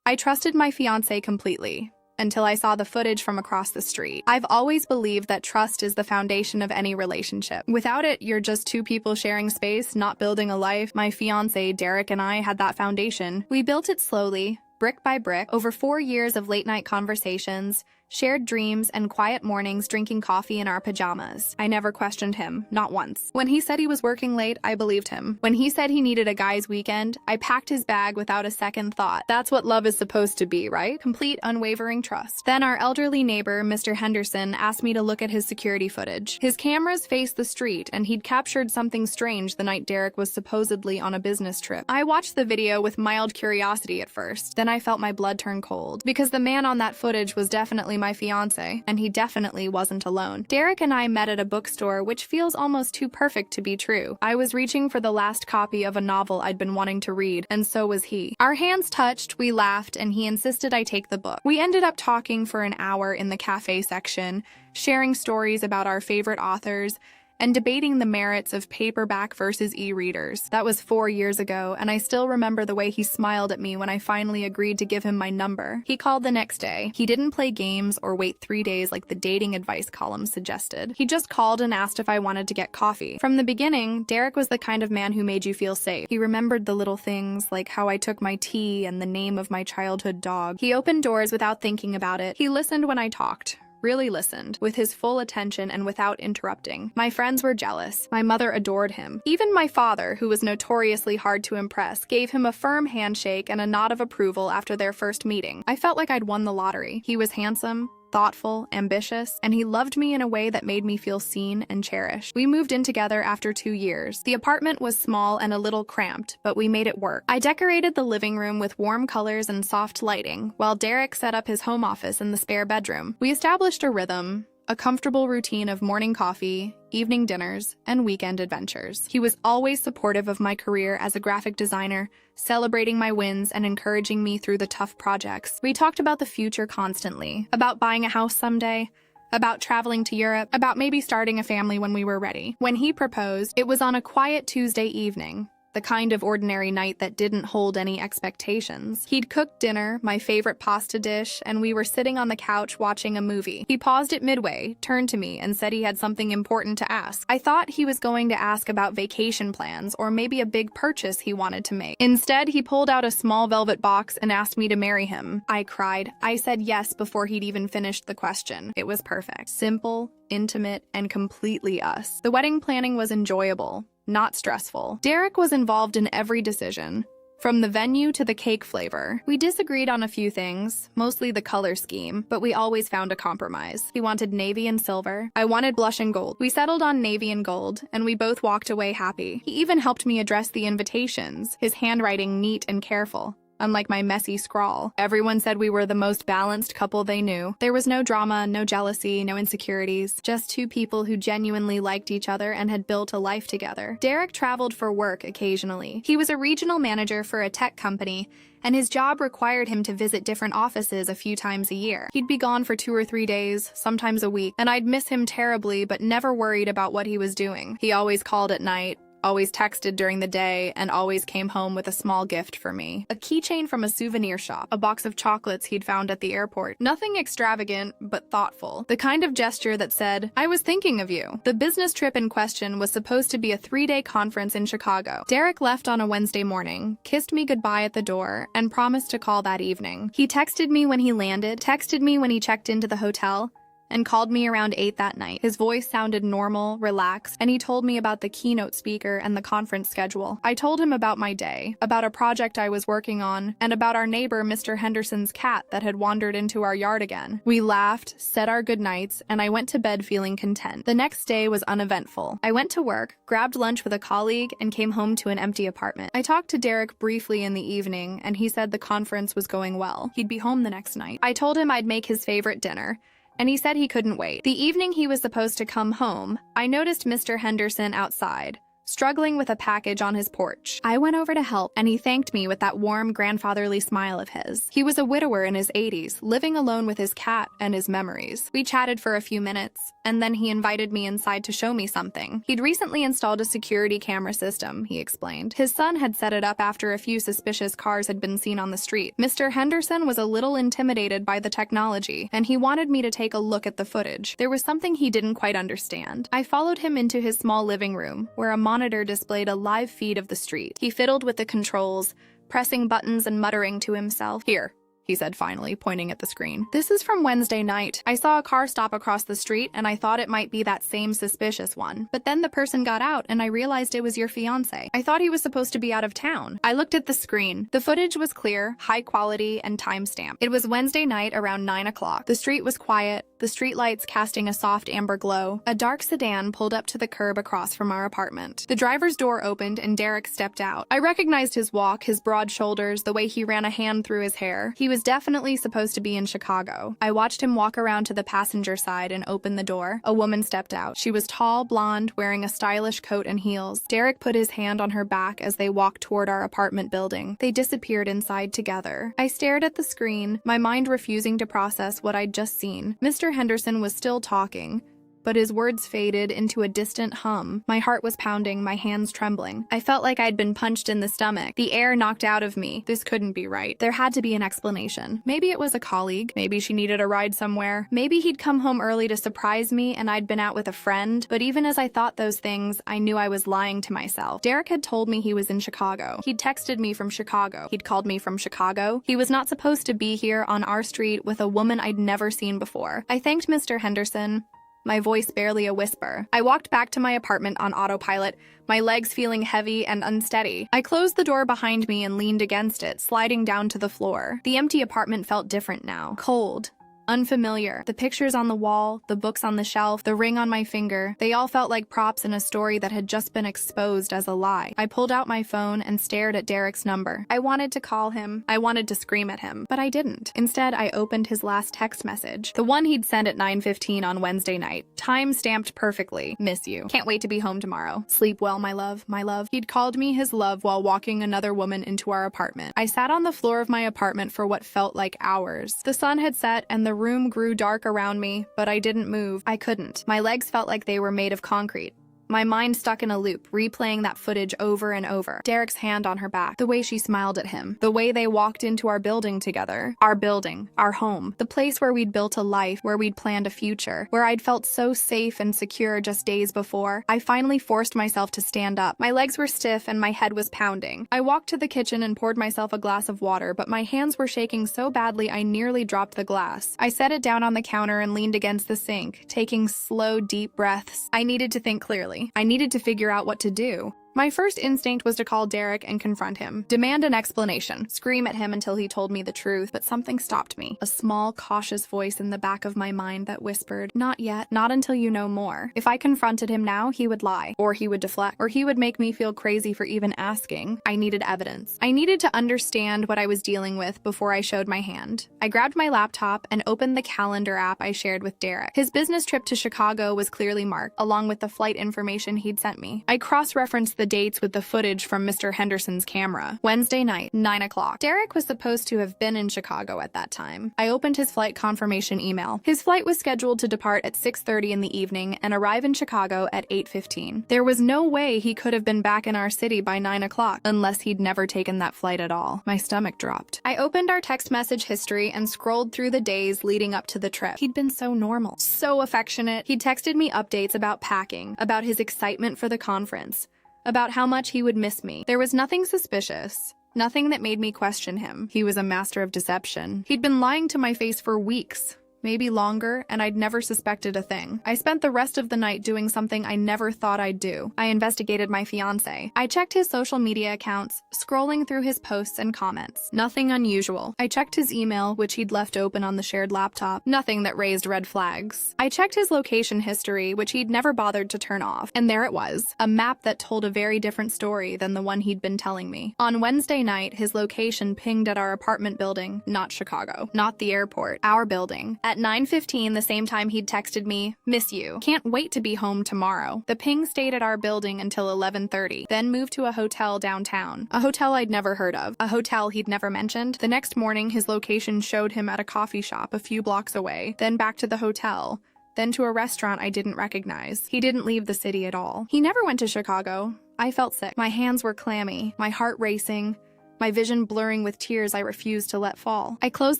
I trusted my fiancé completely, until I saw the footage from across the street. I've always believed that trust is the foundation of any relationship. Without it, you're just two people sharing space, not building a life. My fiancé, Derek, and I had that foundation. We built it slowly, brick by brick, over 4 years of late-night conversations, shared dreams, and quiet mornings drinking coffee in our pajamas. I never questioned him, not once. When he said he was working late, I believed him. When he said he needed a guy's weekend, I packed his bag without a second thought. That's what love is supposed to be, right? Complete, unwavering trust. Then our elderly neighbor, Mr. Henderson, asked me to look at his security footage. His cameras faced the street, and he'd captured something strange the night Derek was supposedly on a business trip. I watched the video with mild curiosity at first, then I felt my blood turn cold, because the man on that footage was definitely my fiancé, and he definitely wasn't alone. Derek and I met at a bookstore, which feels almost too perfect to be true. I was reaching for the last copy of a novel I'd been wanting to read, and so was he. Our hands touched, we laughed, and he insisted I take the book. We ended up talking for an hour in the cafe section, sharing stories about our favorite authors, and debating the merits of paperback versus e-readers. That was 4 years ago, and I still remember the way he smiled at me when I finally agreed to give him my number. He called the next day. He didn't play games or wait 3 days like the dating advice column suggested. He just called and asked if I wanted to get coffee. From the beginning, Derek was the kind of man who made you feel safe. He remembered the little things, like how I took my tea and the name of my childhood dog. He opened doors without thinking about it. He listened when I talked. Really listened, with his full attention and without interrupting. My friends were jealous. My mother adored him. Even my father, who was notoriously hard to impress, gave him a firm handshake and a nod of approval after their first meeting. I felt like I'd won the lottery. He was handsome, thoughtful, ambitious, and he loved me in a way that made me feel seen and cherished. We moved in together after 2 years. The apartment was small and a little cramped, but we made it work. I decorated the living room with warm colors and soft lighting, while Derek set up his home office in the spare bedroom. We established a rhythm, a comfortable routine of morning coffee, evening dinners, and weekend adventures. He was always supportive of my career as a graphic designer, celebrating my wins and encouraging me through the tough projects. We talked about the future constantly, about buying a house someday, about traveling to Europe, about maybe starting a family when we were ready. When he proposed, it was on a quiet Tuesday evening, the kind of ordinary night that didn't hold any expectations. He'd cooked dinner, my favorite pasta dish, and we were sitting on the couch watching a movie. He paused it midway, turned to me, and said he had something important to ask. I thought he was going to ask about vacation plans or maybe a big purchase he wanted to make. Instead, he pulled out a small velvet box and asked me to marry him. I cried. I said yes before he'd even finished the question. It was perfect. Simple, intimate, and completely us. The wedding planning was enjoyable, not stressful. Derek was involved in every decision, from the venue to the cake flavor. We disagreed on a few things, mostly the color scheme, but we always found a compromise. He wanted navy and silver. I wanted blush and gold. We settled on navy and gold, and we both walked away happy. He even helped me address the invitations, his handwriting neat and careful. Unlike my messy scrawl, everyone said we were the most balanced couple they knew. There was no drama, no jealousy, no insecurities, just two people who genuinely liked each other and had built a life together. Derek traveled for work occasionally. He was a regional manager for a tech company, and his job required him to visit different offices a few times a year. He'd be gone for 2 or 3 days, sometimes a week, and I'd miss him terribly but never worried about what he was doing. He always called at night, always texted during the day, and always came home with a small gift for me. A keychain from a souvenir shop, a box of chocolates he'd found at the airport. Nothing extravagant, but thoughtful. The kind of gesture that said, "I was thinking of you." The business trip in question was supposed to be a 3-day conference in Chicago. Derek left on a Wednesday morning, kissed me goodbye at the door, and promised to call that evening. He texted me when he landed, texted me when he checked into the hotel, and called me around 8 that night. His voice sounded normal, relaxed, and he told me about the keynote speaker and the conference schedule. I told him about my day, about a project I was working on, and about our neighbor Mr. Henderson's cat that had wandered into our yard again. We laughed, said our goodnights, and I went to bed feeling content. The next day was uneventful. I went to work, grabbed lunch with a colleague, and came home to an empty apartment. I talked to Derek briefly in the evening, and he said the conference was going well. He'd be home the next night. I told him I'd make his favorite dinner, and he said he couldn't wait. The evening he was supposed to come home, I noticed Mr. Henderson outside, struggling with a package on his porch. I went over to help, and he thanked me with that warm, grandfatherly smile of his. He was a widower in his 80s, living alone with his cat and his memories. We chatted for a few minutes, and then he invited me inside to show me something. He'd recently installed a security camera system, he explained. His son had set it up after a few suspicious cars had been seen on the street. Mr. Henderson was a little intimidated by the technology, and he wanted me to take a look at the footage. There was something he didn't quite understand. I followed him into his small living room, where a monitor displayed a live feed of the street. He fiddled with the controls, pressing buttons and muttering to himself. "Here," he said finally, pointing at the screen. "This is from Wednesday night. I saw a car stop across the street, and I thought it might be that same suspicious one. But then the person got out, and I realized it was your fiancé. I thought he was supposed to be out of town." I looked at the screen. The footage was clear, high quality, and time-stamped. It was Wednesday night around 9 o'clock. The street was quiet, the streetlights casting a soft amber glow. A dark sedan pulled up to the curb across from our apartment. The driver's door opened, and Derek stepped out. I recognized his walk, his broad shoulders, the way he ran a hand through his hair. He was definitely supposed to be in Chicago. I watched him walk around to the passenger side and open the door. A woman stepped out. She was tall, blonde, wearing a stylish coat and heels. Derek put his hand on her back as they walked toward our apartment building. They disappeared inside together. I stared at the screen, my mind refusing to process what I'd just seen. Mr. Henderson was still talking, but his words faded into a distant hum. My heart was pounding, my hands trembling. I felt like I'd been punched in the stomach. The air knocked out of me. This couldn't be right. There had to be an explanation. Maybe it was a colleague. Maybe she needed a ride somewhere. Maybe he'd come home early to surprise me and I'd been out with a friend. But even as I thought those things, I knew I was lying to myself. Derek had told me he was in Chicago. He'd texted me from Chicago. He'd called me from Chicago. He was not supposed to be here on our street with a woman I'd never seen before. I thanked Mr. Henderson, my voice barely a whisper. I walked back to my apartment on autopilot, my legs feeling heavy and unsteady. I closed the door behind me and leaned against it, sliding down to the floor. The empty apartment felt different now. Cold. Unfamiliar. The pictures on the wall, the books on the shelf, the ring on my finger, they all felt like props in a story that had just been exposed as a lie. I pulled out my phone and stared at Derek's number. I wanted to call him. I wanted to scream at him, but I didn't. Instead, I opened his last text message, the one he'd sent at 9:15 on Wednesday night. Time stamped perfectly. "Miss you. Can't wait to be home tomorrow. Sleep well, my love, my love." He'd called me his love while walking another woman into our apartment. I sat on the floor of my apartment for what felt like hours. The sun had set and the room grew dark around me, but I didn't move. I couldn't. My legs felt like they were made of concrete. My mind stuck in a loop, replaying that footage over and over. Derek's hand on her back, the way she smiled at him, the way they walked into our building together. Our building, our home, the place where we'd built a life, where we'd planned a future, where I'd felt so safe and secure just days before. I finally forced myself to stand up. My legs were stiff and my head was pounding. I walked to the kitchen and poured myself a glass of water, but my hands were shaking so badly I nearly dropped the glass. I set it down on the counter and leaned against the sink, taking slow, deep breaths. I needed to think clearly. I needed to figure out what to do. My first instinct was to call Derek and confront him, demand an explanation, scream at him until he told me the truth, but something stopped me. A small, cautious voice in the back of my mind that whispered, "Not yet, not until you know more." If I confronted him now, he would lie, or he would deflect, or he would make me feel crazy for even asking. I needed evidence. I needed to understand what I was dealing with before I showed my hand. I grabbed my laptop and opened the calendar app I shared with Derek. His business trip to Chicago was clearly marked, along with the flight information he'd sent me. I cross-referenced the dates with the footage from Mr. Henderson's camera. Wednesday night, 9 o'clock. Derek was supposed to have been in Chicago at that time. I opened his flight confirmation email. His flight was scheduled to depart at 6:30 in the evening and arrive in Chicago at 8:15. There was no way he could have been back in our city by 9 o'clock, unless he'd never taken that flight at all. My stomach dropped. I opened our text message history and scrolled through the days leading up to the trip. He'd been so normal, so affectionate. He'd texted me updates about packing, about his excitement for the conference, about how much he would miss me. There was nothing suspicious, nothing that made me question him. He was a master of deception. He'd been lying to my face for weeks, maybe longer, and I'd never suspected a thing. I spent the rest of the night doing something I never thought I'd do. I investigated my fiancé. I checked his social media accounts, scrolling through his posts and comments. Nothing unusual. I checked his email, which he'd left open on the shared laptop. Nothing that raised red flags. I checked his location history, which he'd never bothered to turn off. And there it was, a map that told a very different story than the one he'd been telling me. On Wednesday night, his location pinged at our apartment building, not Chicago, not the airport, our building. At 9:15, the same time he'd texted me, "Miss you. Can't wait to be home tomorrow." The ping stayed at our building until 11:30, then moved to a hotel downtown. A hotel I'd never heard of. A hotel he'd never mentioned. The next morning, his location showed him at a coffee shop a few blocks away, then back to the hotel, then to a restaurant I didn't recognize. He didn't leave the city at all. He never went to Chicago. I felt sick. My hands were clammy, my heart racing, my vision blurring with tears I refused to let fall. I closed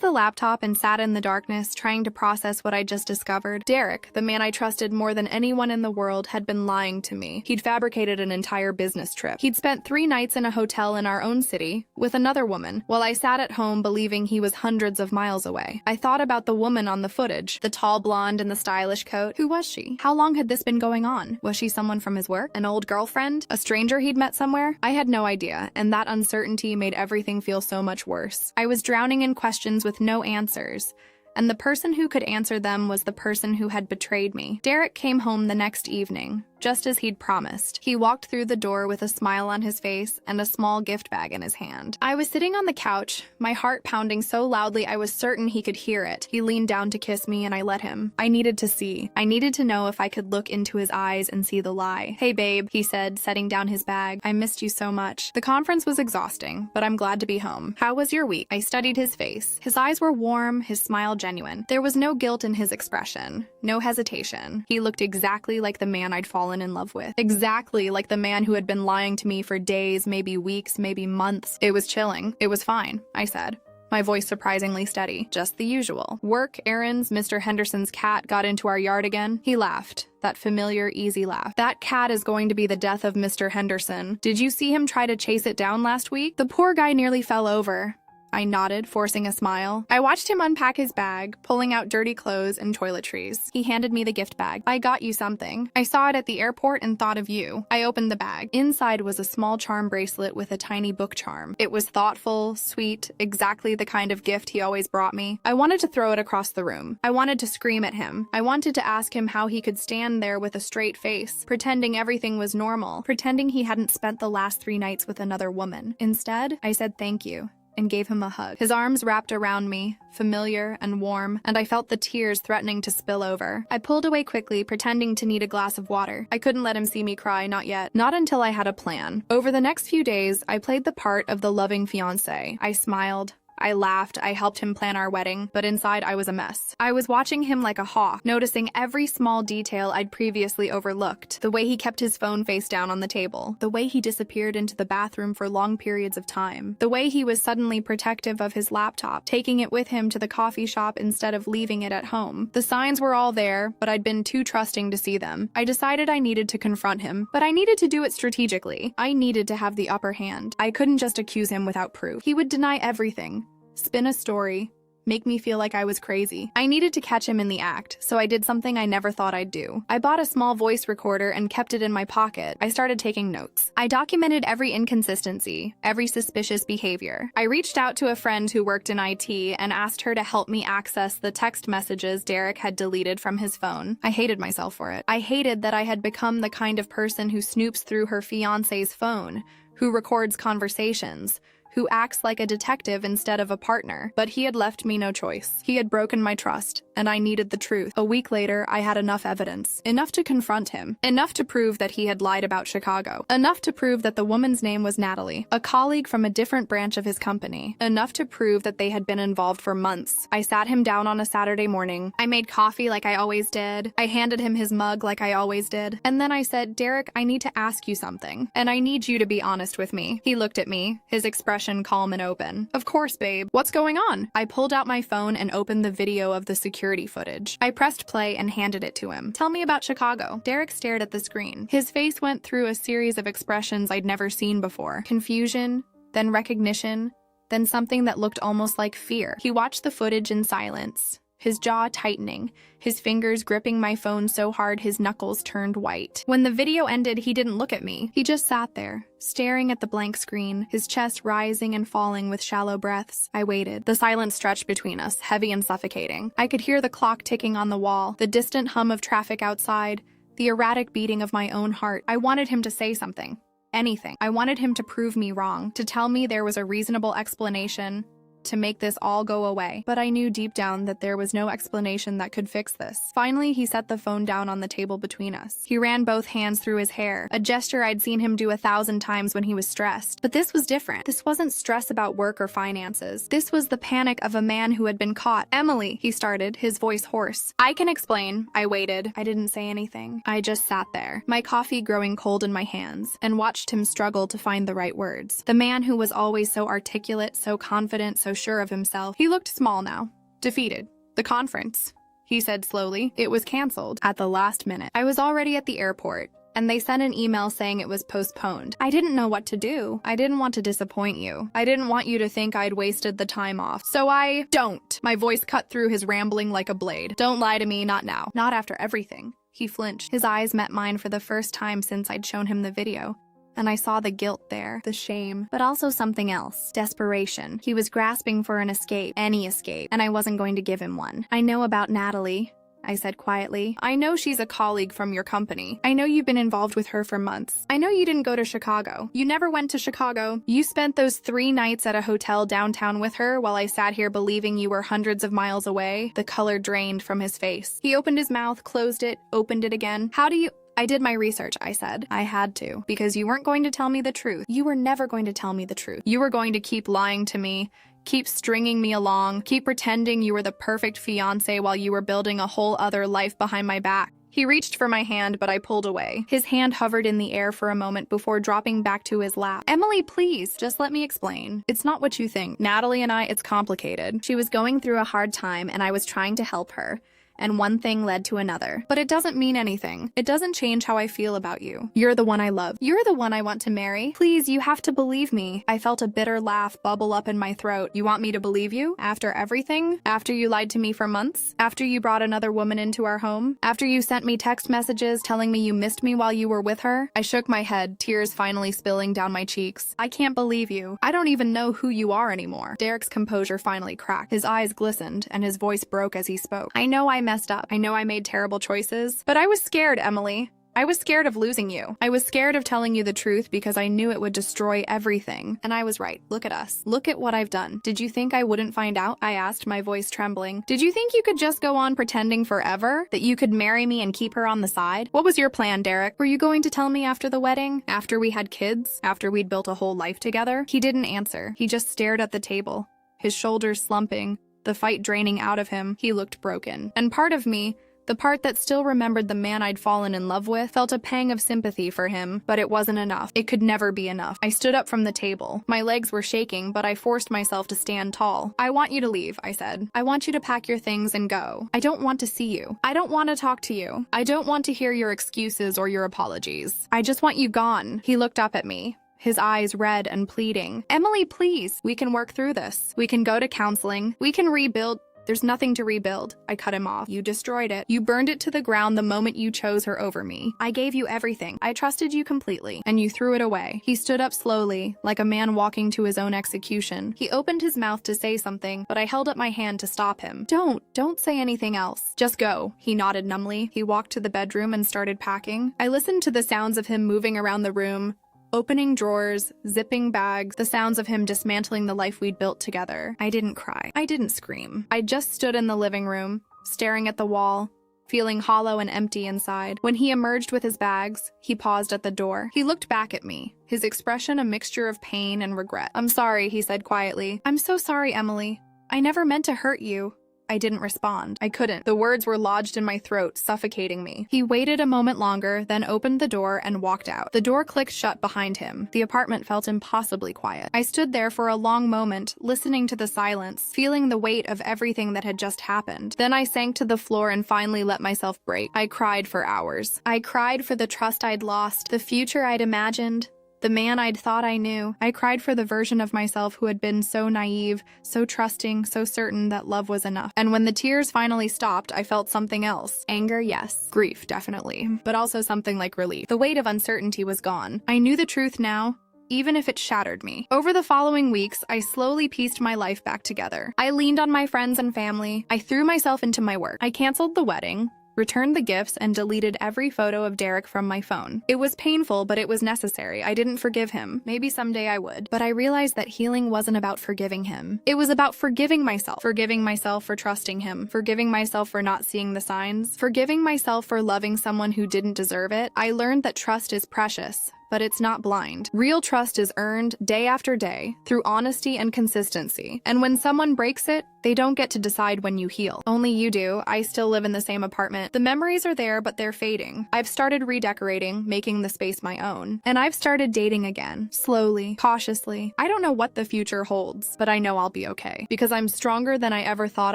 the laptop and sat in the darkness, trying to process what I'd just discovered. Derek, the man I trusted more than anyone in the world, had been lying to me. He'd fabricated an entire business trip. He'd spent 3 nights in a hotel in our own city with another woman, while I sat at home believing he was hundreds of miles away. I thought about the woman on the footage, the tall blonde in the stylish coat. Who was she? How long had this been going on? Was she someone from his work? An old girlfriend? A stranger he'd met somewhere? I had no idea, and that uncertainty made everything feel so much worse. I was drowning in questions with no answers, and the person who could answer them was the person who had betrayed me. Derek came home the next evening, just as he'd promised. He walked through the door with a smile on his face and a small gift bag in his hand. I was sitting on the couch, my heart pounding so loudly I was certain he could hear it. He leaned down to kiss me and I let him. I needed to see. I needed to know if I could look into his eyes and see the lie. "Hey babe," he said, setting down his bag. "I missed you so much." The conference was exhausting, but I'm glad to be home. "How was your week?" I studied his face. His eyes were warm, his smile genuine. There was no guilt in his expression, no hesitation. He looked exactly like the man I'd fallen in love with. Exactly like the man who had been lying to me for days, maybe weeks, maybe months. It was chilling. It was fine, I said, my voice surprisingly steady. "Just the usual. Work, errands, Mr. Henderson's cat got into our yard again." He laughed. That familiar, easy laugh. "That cat is going to be the death of Mr. Henderson. Did you see him try to chase it down last week? The poor guy nearly fell over." I nodded, forcing a smile. I watched him unpack his bag, pulling out dirty clothes and toiletries. He handed me the gift bag. "I got you something. I saw it at the airport and thought of you." I opened the bag. Inside was a small charm bracelet with a tiny book charm. It was thoughtful, sweet, exactly the kind of gift he always brought me. I wanted to throw it across the room. I wanted to scream at him. I wanted to ask him how he could stand there with a straight face, pretending everything was normal, pretending he hadn't spent the last 3 nights with another woman. Instead, I said thank you and gave him a hug. His arms wrapped around me, familiar and warm, and I felt the tears threatening to spill over. I pulled away quickly, pretending to need a glass of water. I couldn't let him see me cry, not yet. Not until I had a plan. Over the next few days, I played the part of the loving fiancé. I smiled. I laughed, I helped him plan our wedding, but inside I was a mess. I was watching him like a hawk, noticing every small detail I'd previously overlooked. The way he kept his phone face down on the table, the way he disappeared into the bathroom for long periods of time, the way he was suddenly protective of his laptop, taking it with him to the coffee shop instead of leaving it at home. The signs were all there, but I'd been too trusting to see them. I decided I needed to confront him, but I needed to do it strategically. I needed to have the upper hand. I couldn't just accuse him without proof. He would deny everything, spin a story, make me feel like I was crazy. I needed to catch him in the act, so I did something I never thought I'd do. I bought a small voice recorder and kept it in my pocket. I started taking notes. I documented every inconsistency, every suspicious behavior. I reached out to a friend who worked in IT and asked her to help me access the text messages Derek had deleted from his phone. I hated myself for it. I hated that I had become the kind of person who snoops through her fiancé's phone, who records conversations, who acts like a detective instead of a partner. But he had left me no choice. He had broken my trust, and I needed the truth. A week later, I had enough evidence. Enough to confront him. Enough to prove that he had lied about Chicago. Enough to prove that the woman's name was Natalie, a colleague from a different branch of his company. Enough to prove that they had been involved for months. I sat him down on a Saturday morning. I made coffee like I always did. I handed him his mug like I always did. And then I said, "Derek, I need to ask you something, and I need you to be honest with me." He looked at me, his expression calm and open. "Of course, babe. What's going on?" I pulled out my phone and opened the video of the security footage. I pressed play and handed it to him. "Tell me about Chicago." Derek stared at the screen. His face went through a series of expressions I'd never seen before. Confusion, then recognition, then something that looked almost like fear. He watched the footage in silence, his jaw tightening, his fingers gripping my phone so hard his knuckles turned white. When the video ended, he didn't look at me. He just sat there, staring at the blank screen, his chest rising and falling with shallow breaths. I waited. The silence stretched between us, heavy and suffocating. I could hear the clock ticking on the wall, the distant hum of traffic outside, the erratic beating of my own heart. I wanted him to say something. Anything. I wanted him to prove me wrong, to tell me there was a reasonable explanation, to make this all go away. But I knew deep down that there was no explanation that could fix this. Finally, he set the phone down on the table between us. He ran both hands through his hair, a gesture I'd seen him do 1,000 times when he was stressed. But this was different. This wasn't stress about work or finances. This was the panic of a man who had been caught. "Emily," he started, his voice hoarse. "I can explain." I waited. I didn't say anything. I just sat there, my coffee growing cold in my hands, and watched him struggle to find the right words. The man who was always so articulate, so confident, so sure of himself. He looked small now, defeated. "The conference," he said slowly. "It was canceled at the last minute. I was already at the airport, and they sent an email saying it was postponed. I didn't know what to do. I didn't want to disappoint you. I didn't want you to think I'd wasted the time off. So don't." My voice cut through his rambling like a blade. "Don't lie to me, not now. Not after everything." He flinched. His eyes met mine for the first time since I'd shown him the video. And I saw the guilt there, the shame, but also something else. Desperation. He was grasping for an escape, any escape, and I wasn't going to give him one. "I know about Natalie," I said quietly. "I know she's a colleague from your company. I know you've been involved with her for months. I know you didn't go to Chicago. You never went to Chicago. You spent those 3 nights at a hotel downtown with her while I sat here believing you were hundreds of miles away." The color drained from his face. He opened his mouth, closed it, opened it again. "How do you—" "I did my research," I said. "I had to, because you weren't going to tell me the truth. You were never going to tell me the truth. You were going to keep lying to me, keep stringing me along, keep pretending you were the perfect fiancé while you were building a whole other life behind my back." He reached for my hand, but I pulled away. His hand hovered in the air for a moment before dropping back to his lap. "Emily, please, just let me explain. It's not what you think. Natalie and I, it's complicated. She was going through a hard time, and I was trying to help her. And one thing led to another. But it doesn't mean anything. It doesn't change how I feel about you. You're the one I love. You're the one I want to marry. Please, you have to believe me." I felt a bitter laugh bubble up in my throat. "You want me to believe you? After everything? After you lied to me for months? After you brought another woman into our home? After you sent me text messages telling me you missed me while you were with her?" I shook my head, tears finally spilling down my cheeks. "I can't believe you. I don't even know who you are anymore." Derek's composure finally cracked. His eyes glistened, and his voice broke as he spoke. "I know I messed up. I know I made terrible choices, but I was scared, Emily. I was scared of losing you. I was scared of telling you the truth because I knew it would destroy everything. And I was right. Look at us. Look at what I've done. Did you think I wouldn't find out?" I asked, my voice trembling. "Did you think you could just go on pretending forever? That you could marry me and keep her on the side? What was your plan, Derek? Were you going to tell me after the wedding? After we had kids? After we'd built a whole life together?" He didn't answer. He just stared at the table, his shoulders slumping, the fight draining out of him. He looked broken. And part of me, the part that still remembered the man I'd fallen in love with, felt a pang of sympathy for him, but it wasn't enough. It could never be enough. I stood up from the table. My legs were shaking, but I forced myself to stand tall. "I want you to leave," I said. "I want you to pack your things and go. I don't want to see you. I don't want to talk to you. I don't want to hear your excuses or your apologies. I just want you gone." He looked up at me, his eyes red and pleading. "Emily, please. We can work through this. We can go to counseling. We can rebuild." "There's nothing to rebuild." I cut him off. "You destroyed it. You burned it to the ground the moment you chose her over me. I gave you everything. I trusted you completely, and you threw it away." He stood up slowly, like a man walking to his own execution. He opened his mouth to say something, but I held up my hand to stop him. Don't say anything else. Just go." He nodded numbly. He walked to the bedroom and started packing. I listened to the sounds of him moving around the room, opening drawers, zipping bags, the sounds of him dismantling the life we'd built together. I didn't cry. I didn't scream. I just stood in the living room, staring at the wall, feeling hollow and empty inside. When he emerged with his bags, he paused at the door. He looked back at me, his expression a mixture of pain and regret. "I'm sorry," he said quietly. "I'm so sorry, Emily. I never meant to hurt you." I didn't respond. I couldn't. The words were lodged in my throat, suffocating me. He waited a moment longer, then opened the door and walked out. The door clicked shut behind him. The apartment felt impossibly quiet. I stood there for a long moment, listening to the silence, feeling the weight of everything that had just happened. Then I sank to the floor and finally let myself break. I cried for hours. I cried for the trust I'd lost, the future I'd imagined, the man I'd thought I knew. I cried for the version of myself who had been so naive, so trusting, so certain that love was enough. And when the tears finally stopped, I felt something else. Anger, yes. Grief, definitely. But also something like relief. The weight of uncertainty was gone. I knew the truth now, even if it shattered me. Over the following weeks, I slowly pieced my life back together. I leaned on my friends and family. I threw myself into my work. I canceled the wedding, returned the gifts, and deleted every photo of Derek from my phone. It was painful, but it was necessary. I didn't forgive him. Maybe someday I would. But I realized that healing wasn't about forgiving him. It was about forgiving myself. Forgiving myself for trusting him. Forgiving myself for not seeing the signs. Forgiving myself for loving someone who didn't deserve it. I learned that trust is precious, but it's not blind. Real trust is earned day after day through honesty and consistency. And when someone breaks it, they don't get to decide when you heal. Only you do. I still live in the same apartment. The memories are there, but they're fading. I've started redecorating, making the space my own. And I've started dating again. Slowly, cautiously. I don't know what the future holds, but I know I'll be okay. Because I'm stronger than I ever thought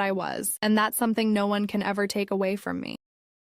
I was. And that's something no one can ever take away from me.